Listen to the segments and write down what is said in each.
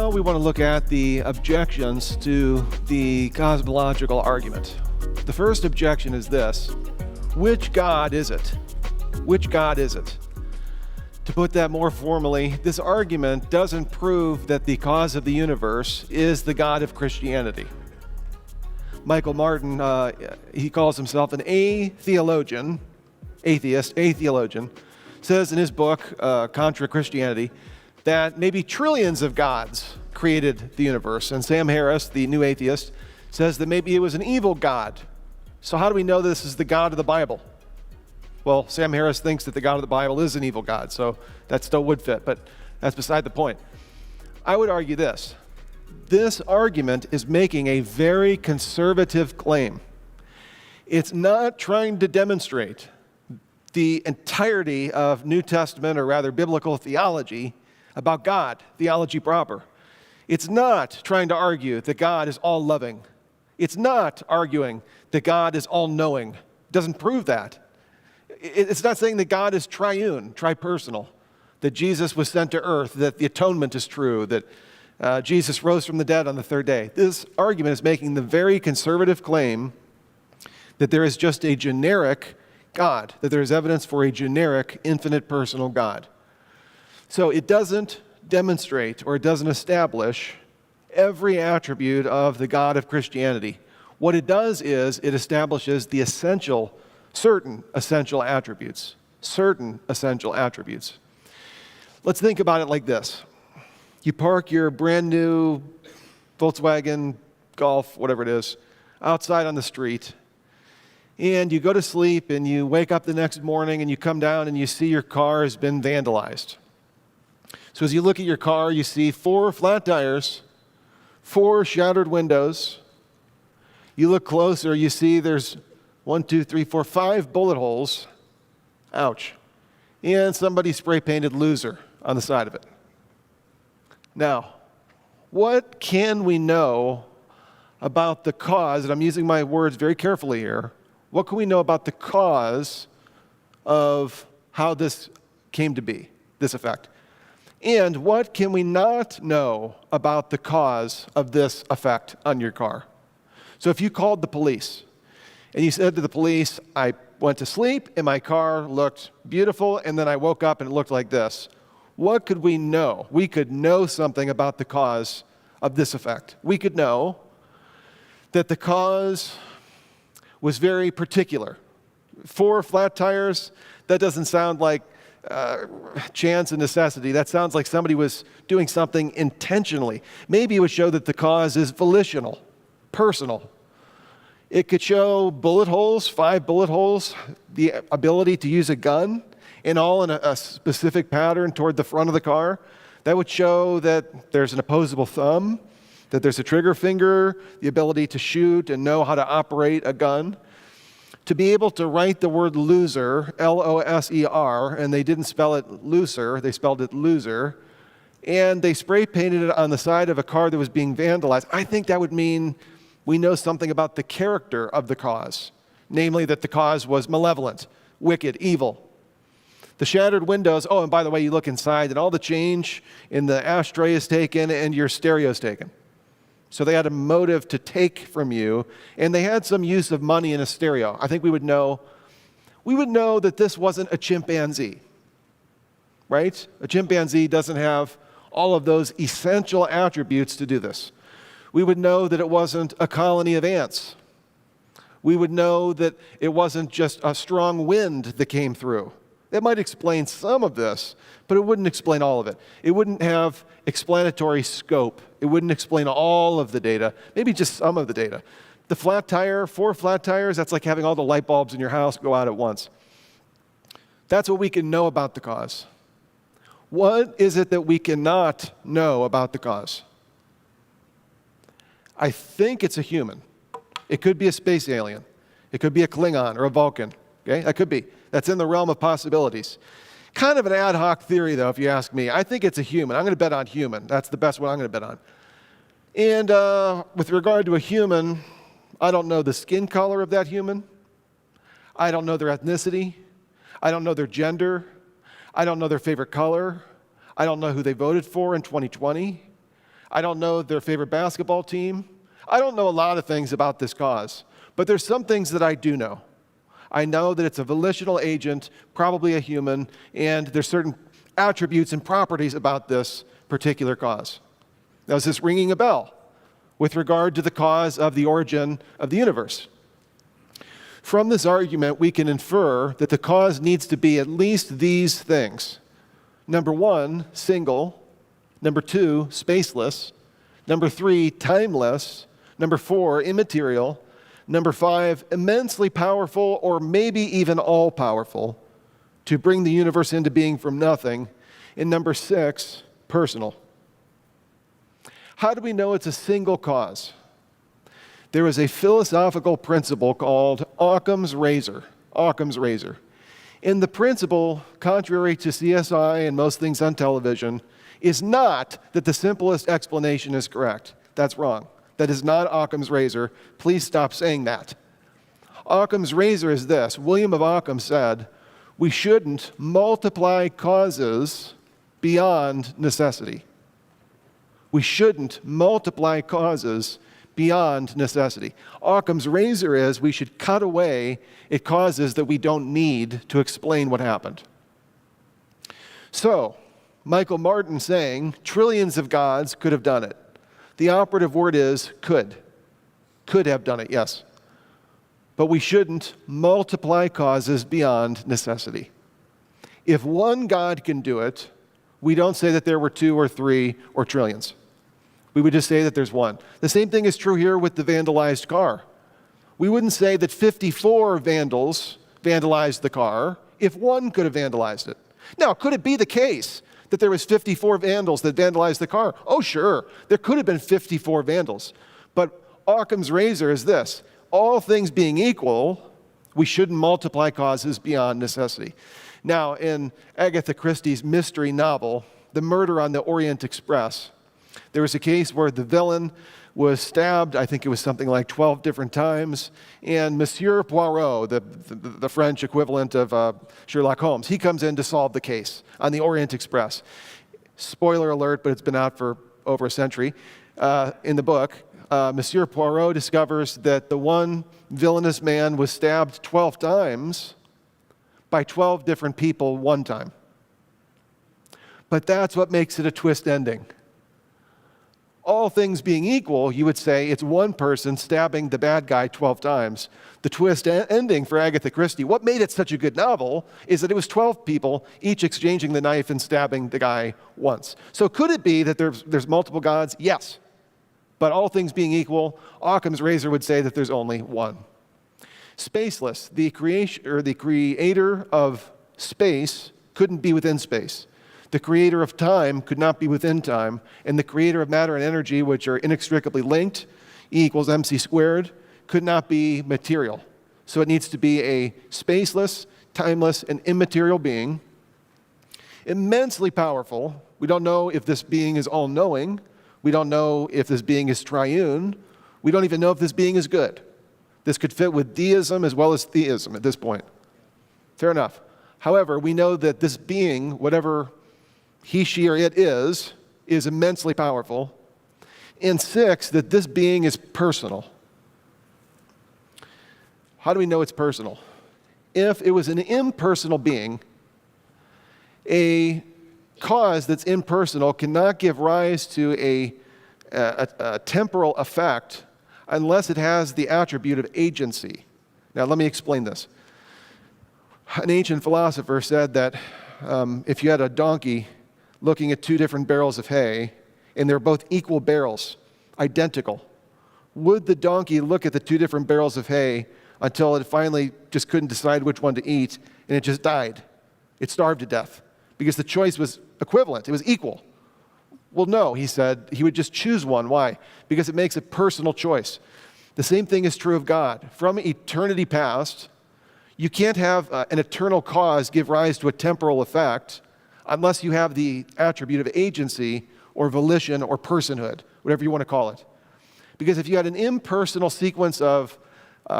Now we want to look at the objections to the cosmological argument. The first objection is this: which God is it? Which God is it? To put that more formally, this argument doesn't prove that the cause of the universe is the God of Christianity. Michael Martin, he calls himself an atheologian, says in his book, Contra Christianity, that maybe trillions of gods created the universe. And Sam Harris, the new atheist, says that maybe it was an evil God. So how do we know this is the God of the Bible? Well, Sam Harris thinks that the God of the Bible is an evil God, so that still would fit, but that's beside the point. I would argue this. This argument is making a very conservative claim. It's not trying to demonstrate the entirety of New Testament, or rather biblical theology, about God, theology proper. It's not trying to argue that God is all-loving. It's not arguing that God is all-knowing. It doesn't prove that. It's not saying that God is triune, tripersonal, that Jesus was sent to earth, that the atonement is true, that Jesus rose from the dead on the third day. This argument is making the very conservative claim that there is just a generic God, that there is evidence for a generic, infinite personal God. So it doesn't demonstrate, or it doesn't establish every attribute of the God of Christianity. What it does is it establishes the certain essential attributes. Let's think about it like this. You park your brand new Volkswagen Golf, whatever it is, outside on the street, and you go to sleep and you wake up the next morning and you come down and you see your car has been vandalized. So as you look at your car, you see 4 flat tires, 4 shattered windows. You look closer, you see there's 5 bullet holes. Ouch. And somebody spray painted loser on the side of it. Now, what can we know about the cause, and I'm using my words very carefully here, what can we know about the cause of how this came to be, this effect? And what can we not know about the cause of this effect on your car? So if you called the police and you said to the police, I went to sleep and my car looked beautiful and then I woke up and it looked like this, what could we know? We could know something about the cause of this effect. We could know that the cause was very particular. 4 flat tires, that doesn't sound like chance and necessity. That sounds like somebody was doing something intentionally. Maybe it would show that the cause is volitional, personal. It could show bullet holes, 5 bullet holes, the ability to use a gun, and all in a specific pattern toward the front of the car. That would show that there's an opposable thumb, that there's a trigger finger, the ability to shoot and know how to operate a gun. To be able to write the word loser, L-O-S-E-R, and they didn't spell it looser, they spelled it loser, and they spray painted it on the side of a car that was being vandalized, I think that would mean we know something about the character of the cause, namely that the cause was malevolent, wicked, evil. The shattered windows, oh, and by the way, you look inside and all the change in the ashtray is taken and your stereo is taken. So they had a motive to take from you, and they had some use of money in a stereo. I think we would know that this wasn't a chimpanzee, right? A chimpanzee doesn't have all of those essential attributes to do this. We would know that it wasn't a colony of ants. We would know that it wasn't just a strong wind that came through. It might explain some of this, but it wouldn't explain all of it. It wouldn't have explanatory scope. It wouldn't explain all of the data, maybe just some of the data. The flat tire, 4 flat tires, that's like having all the light bulbs in your house go out at once. That's what we can know about the cause. What is it that we cannot know about the cause? I think it's a human. It could be a space alien. It could be a Klingon or a Vulcan. Okay, that could be. That's in the realm of possibilities. Kind of an ad hoc theory, though, if you ask me. I think it's a human. I'm going to bet on human. That's the best one I'm going to bet on. And with regard to a human, I don't know the skin color of that human. I don't know their ethnicity. I don't know their gender. I don't know their favorite color. I don't know who they voted for in 2020. I don't know their favorite basketball team. I don't know a lot of things about this cause, but there's some things that I do know. I know that it's a volitional agent, probably a human, and there's certain attributes and properties about this particular cause. Now, is this ringing a bell with regard to the cause of the origin of the universe? From this argument, we can infer that the cause needs to be at least these things. Number 1, single. Number 2, spaceless. Number 3, timeless. Number 4, immaterial. Number 5, immensely powerful, or maybe even all-powerful, to bring the universe into being from nothing. And number 6, personal. How do we know it's a single cause? There is a philosophical principle called Occam's razor. Occam's razor. And the principle, contrary to CSI and most things on television, is not that the simplest explanation is correct. That's wrong. That is not Occam's razor. Please stop saying that. Occam's razor is this. William of Ockham said, we shouldn't multiply causes beyond necessity. We shouldn't multiply causes beyond necessity. Occam's razor is we should cut away at causes that we don't need to explain what happened. So, Michael Martin saying trillions of gods could have done it. The operative word is could. Could have done it, yes. But we shouldn't multiply causes beyond necessity. If one God can do it, we don't say that there were 2 or 3 or trillions. We would just say that there's one. The same thing is true here with the vandalized car. We wouldn't say that 54 vandals vandalized the car if one could have vandalized it. Now, could it be the case that there was 54 vandals that vandalized the car? Oh, sure. There could have been 54 vandals. But Occam's razor is this. All things being equal, we shouldn't multiply causes beyond necessity. Now, in Agatha Christie's mystery novel, The Murder on the Orient Express, there was a case where the villain was stabbed, I think it was something like 12 different times, and Monsieur Poirot, the French equivalent of Sherlock Holmes, he comes in to solve the case on the Orient Express. Spoiler alert, but it's been out for over a century. In the book, Monsieur Poirot discovers that the one villainous man was stabbed 12 times by 12 different people one time. But that's what makes it a twist ending. All things being equal, you would say it's one person stabbing the bad guy 12 times. The twist ending for Agatha Christie, what made it such a good novel is that it was 12 people, each exchanging the knife and stabbing the guy once. So could it be that there's multiple gods? Yes. But all things being equal, Occam's razor would say that there's only one. Spaceless, the creator of space couldn't be within space. The creator of time could not be within time, and the creator of matter and energy, which are inextricably linked, E equals mc squared, could not be material. So it needs to be a spaceless, timeless, and immaterial being. Immensely powerful. We don't know if this being is all-knowing. We don't know if this being is triune. We don't even know if this being is good. This could fit with deism as well as theism at this point. Fair enough. However, we know that this being, whatever he, she, or it is immensely powerful. And 6, that this being is personal. How do we know it's personal? If it was an impersonal being, a cause that's impersonal cannot give rise to a temporal effect unless it has the attribute of agency. Now, let me explain this. An ancient philosopher said that if you had a donkey looking at 2 different barrels of hay, and they're both equal barrels, identical, would the donkey look at the 2 different barrels of hay until it finally just couldn't decide which one to eat, and it just died? It starved to death because the choice was equivalent. It was equal. Well, no, he said, he would just choose one. Why? Because it makes a personal choice. The same thing is true of God. From eternity past, you can't have an eternal cause give rise to a temporal effect unless you have the attribute of agency or volition or personhood, whatever you want to call it. Because if you had an impersonal sequence of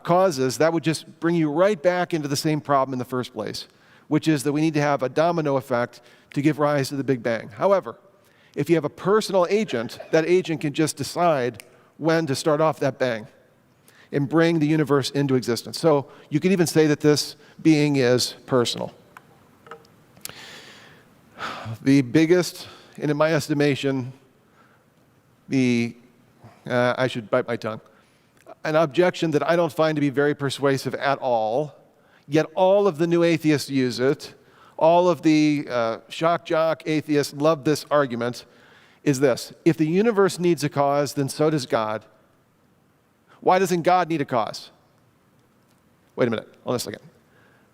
causes, that would just bring you right back into the same problem in the first place, which is that we need to have a domino effect to give rise to the Big Bang. However, If you have a personal agent, that agent can just decide when to start off that bang and bring the universe into existence. So you could even say that this being is personal. The biggest, and in my estimation, I should bite my tongue, an objection that I don't find to be very persuasive at all, yet all of the new atheists use it, all of the shock jock atheists love this argument, is this: if the universe needs a cause, then so does God. Why doesn't God need a cause? Wait a minute, hold on a second.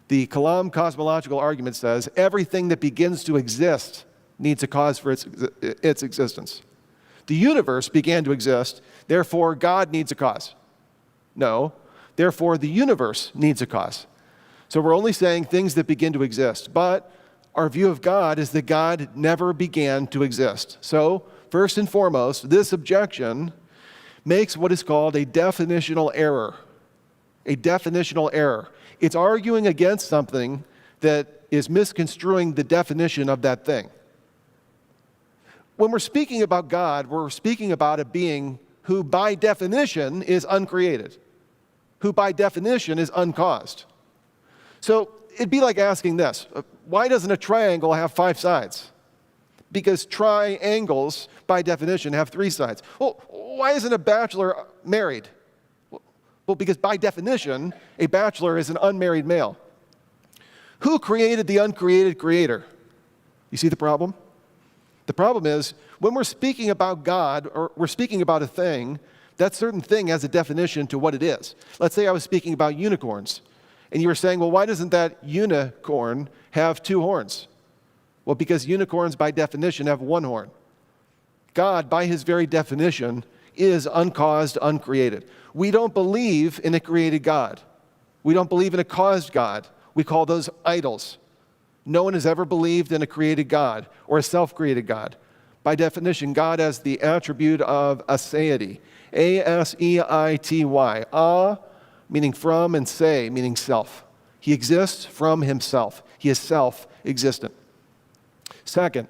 The Cosmological Argument says everything that begins to exist needs a cause for its existence. The universe began to exist, therefore God needs a cause. No, therefore the universe needs a cause. So we're only saying things that begin to exist, but our view of God is that God never began to exist. So, first and foremost, this objection makes what is called a definitional error. A definitional error. It's arguing against something that is misconstruing the definition of that thing. When we're speaking about God, we're speaking about a being who by definition is uncreated, who by definition is uncaused. So it'd be like asking this: why doesn't a triangle have 5 sides? Because triangles, by definition, have 3 sides. Well, why isn't a bachelor married? Well, because by definition, a bachelor is an unmarried male. Who created the uncreated creator? You see the problem? The problem is, when we're speaking about God, or we're speaking about a thing, that certain thing has a definition to what it is. Let's say I was speaking about unicorns, and you were saying, well, why doesn't that unicorn have 2 horns? Well, because unicorns, by definition, have 1 horn. God, by his very definition, is uncaused, uncreated. We don't believe in a created God. We don't believe in a caused God. We call those idols. No one has ever believed in a created God or a self-created God. By definition, God has the attribute of aseity. A-S-E-I-T-Y. A, meaning from, and se, meaning self. He exists from himself. He is self-existent. Second,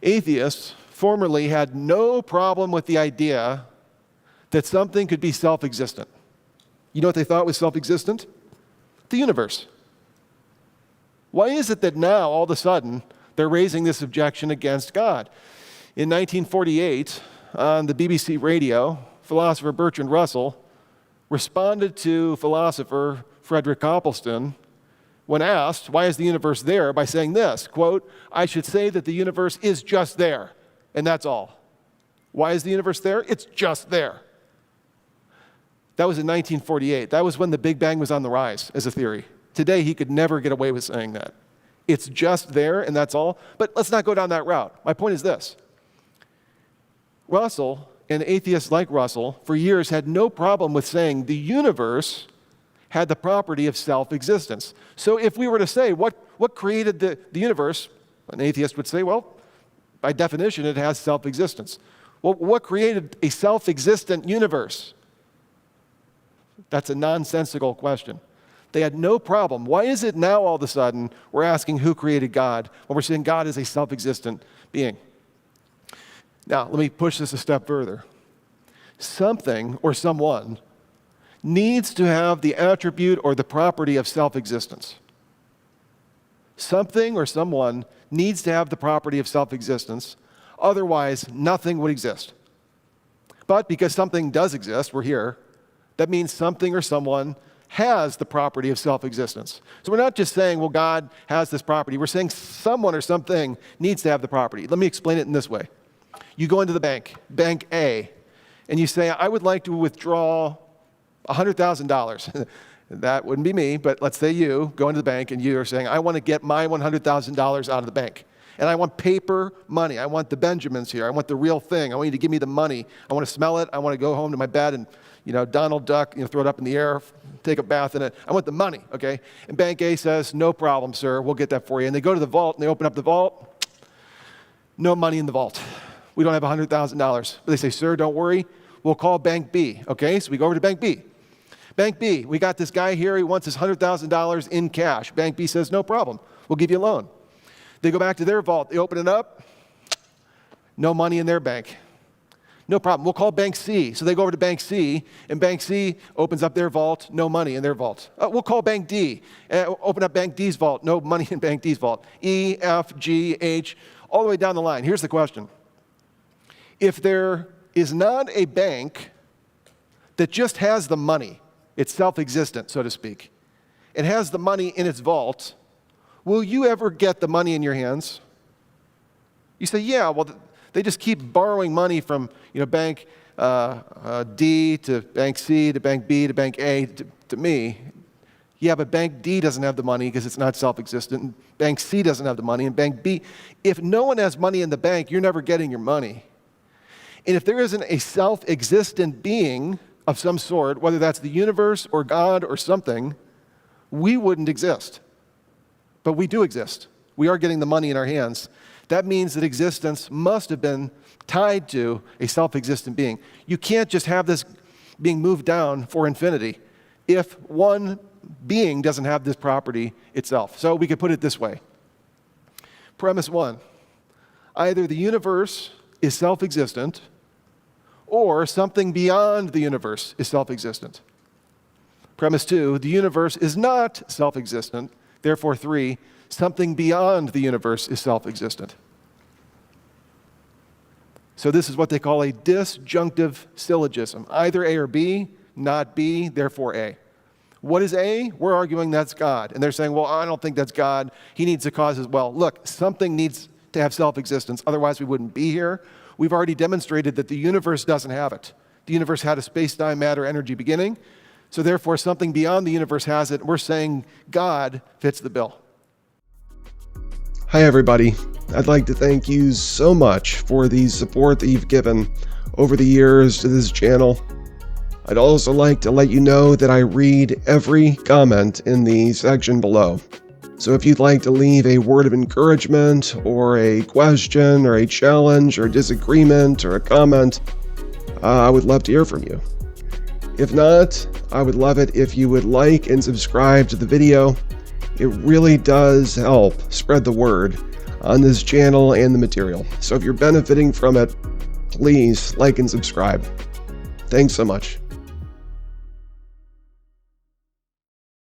atheists formerly had no problem with the idea that something could be self-existent. You know what they thought was self-existent? The universe. Why is it that now, all of a sudden, they're raising this objection against God? In 1948, on the BBC radio, philosopher Bertrand Russell responded to philosopher Frederick Copleston when asked, why is the universe there, by saying this, quote, I should say that the universe is just there, and that's all. Why is the universe there? It's just there. That was in 1948. That was when the Big Bang was on the rise as a theory. Today, he could never get away with saying that. It's just there, and that's all. But let's not go down that route. My point is this. Russell, and atheists like Russell, for years had no problem with saying the universe had the property of self-existence. So if we were to say, what created the universe, an atheist would say, well, by definition, it has self-existence. Well, what created a self-existent universe? That's a nonsensical question. They had no problem. Why is it now all of a sudden we're asking who created God when we're saying God is a self-existent being? Now, let me push this a step further. Something or someone needs to have the attribute or the property of self-existence. Something or someone needs to have the property of self-existence. Otherwise, nothing would exist. But because something does exist, we're here, that means something or someone has the property of self-existence. So we're not just saying, well, God has this property. We're saying someone or something needs to have the property. Let me explain it in this way. You go into the bank, Bank A, and you say, I would like to withdraw $100,000. That wouldn't be me, but let's say you go into the bank and you are saying, I want to get my $100,000 out of the bank. And I want paper money. I want the Benjamins here. I want the real thing. I want you to give me the money. I want to smell it. I want to go home to my bed and, Donald Duck, throw it up in the air, take a bath in it. I want the money, okay? And Bank A says, no problem, sir. We'll get that for you. And they go to the vault and they open up the vault. No money in the vault. We don't have $100,000. But they say, sir, don't worry. We'll call Bank B, okay? So we go over to Bank B. Bank B, we got this guy here. He wants his $100,000 in cash. Bank B says, no problem. We'll give you a loan. They go back to their vault. They open it up. No money in their bank. No problem. We'll call Bank C. So they go over to Bank C, and Bank C opens up their vault, no money in their vault. We'll call Bank D. Open up Bank D's vault, no money in Bank D's vault. E, F, G, H, all the way down the line. Here's the question. If there is not a bank that just has the money, it's self-existent, so to speak, it has the money in its vault, will you ever get the money in your hands? You say, yeah, well, they just keep borrowing money from Bank D to Bank C to Bank B to Bank A to me. Yeah, but Bank D doesn't have the money because it's not self-existent. And Bank C doesn't have the money. And Bank B, if no one has money in the bank, you're never getting your money. And if there isn't a self-existent being of some sort, whether that's the universe or God or something, we wouldn't exist. But we do exist. We are getting the money in our hands. That means that existence must have been tied to a self-existent being. You can't just have this being moved down for infinity if one being doesn't have this property itself. So we could put it this way. Premise one, either the universe is self-existent or something beyond the universe is self-existent. Premise two, the universe is not self-existent. Therefore, three, something beyond the universe is self-existent. So this is what they call a disjunctive syllogism. Either A or B, not B, therefore A. What is A? We're arguing that's God. And they're saying, well, I don't think that's God. He needs a cause as well. Look, something needs to have self-existence. Otherwise, we wouldn't be here. We've already demonstrated that the universe doesn't have it. The universe had a space-time matter-energy beginning. So therefore, something beyond the universe has it. We're saying God fits the bill. Hi, everybody. I'd like to thank you so much for the support that you've given over the years to this channel. I'd also like to let you know that I read every comment in the section below. So if you'd like to leave a word of encouragement or a question or a challenge or disagreement or a comment, I would love to hear from you. If not, I would love it if you would like and subscribe to the video. It really does help spread the word on this channel and the material. So if you're benefiting from it, please like and subscribe. Thanks so much.